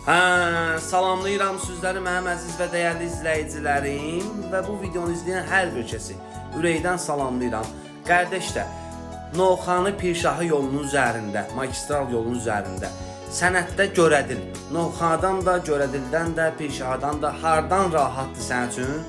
Salamlayıram sizləri mənim əziz və dəyərli izləyicilərim və bu videonu izləyən hər bir kəsi ürəkdən salamlayıram. Qardaşlar, Novxanı Pirşahı yolunun üzərində, magistral yolunun üzərində sənətdə Görədil, Novxanadan da, Görədildən də, Pirşahdan da hardan rahatdır sənin üçün?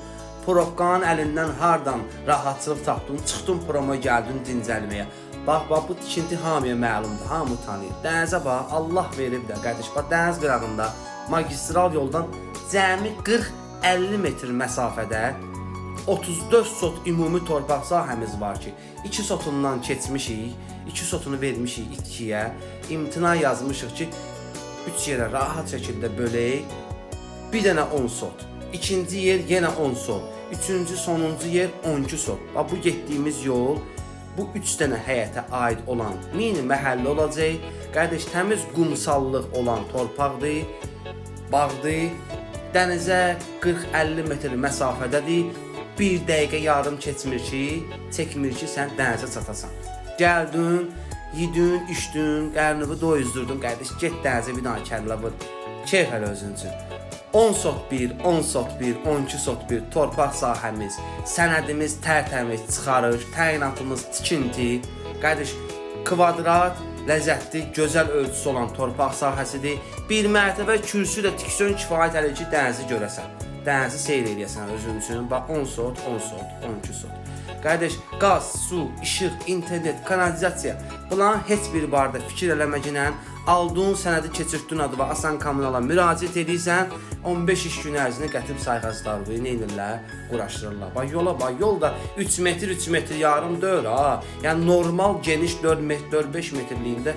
Probkanın əlindən hardan rahatçılıq tapdın, çıxdın proma gəldin dincəlməyə. Bax, bu tikinti hamıya məlumdur, hamı tanıyır. Dənizə bax, Allah verib də, qardaş, bax, dəniz qırağında magistral yoldan cəmi 40-50 metr məsafədə 34 sot ümumi torpaq sahəmiz var ki, 2 sotundan keçmişik, 2 sotunu vermişik itkiyə, imtina yazmışıq ki, 3 yerə rahat şəkildə bölək, bir dənə 10 sot, ikinci yer yenə 10 sot, üçüncü, sonuncu yer 12 sot. Bax, bu getdiyimiz yol, bu 3 dənə həyətə aid olan mini məhəllə olacaq. Qardaş, təmiz qumsallıq olan torpaqdır, bağdır, dənizə 40-50 metr məsafədədir. 1 dəqiqə yarım keçmir ki, çəkmir ki, sən dənizə çatasan. Gəldin, yedin, içdin, qarnını doyuzdurdun, qardaş, get dənizə bir dənə kəllə vur. Keyf hələ özün üçün. 10 sot 1, 10 sot 1, 12 sot 1 torpaq sahəmiz, sənədimiz tərtəmiz çıxarır, təyinatımız tikinti. Qardaş, kvadrat, ləzzətli, gözəl ölçüsü olan torpaq sahəsidir. Bir mərtəbə kürsü də tiksən kifayət edir ki, dənizi görəsən. Dənizi seyr eləyəsən özün üçün. Bax, 10 sot, 10 sot, 12 sot. Qardaş, qaz, su, işıq, internet, kanalizasiya, bunların heç bir barədə fikir eləməklə aldığın sənədi keçirtdin adı və Asan Kommunala müraciət edirsən, 15 iş günü ərzində gətirib sayğaclarını neynirlər, quraşdırırlar. Bax, yola bax, yol da 3 metr, 3 metr yarım deyil ha. Yəni normal geniş 4-5 metrliyində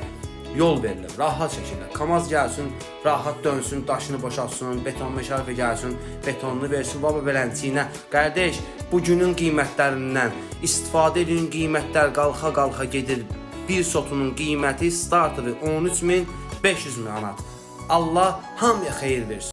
yol verilir, rahat şəkildə. Kamaz gəlsin, rahat dönsün, daşını boşaltsın, beton meşarifə gəlsin, betonunu versin, baba belənçiyinə. Qardaş, bugünün qiymətlərindən istifadə edin, qiymətlər qalxa-qalxa gedir. Bir sotunun qiyməti startı 13.500 manat. Allah hamıya xeyir versin.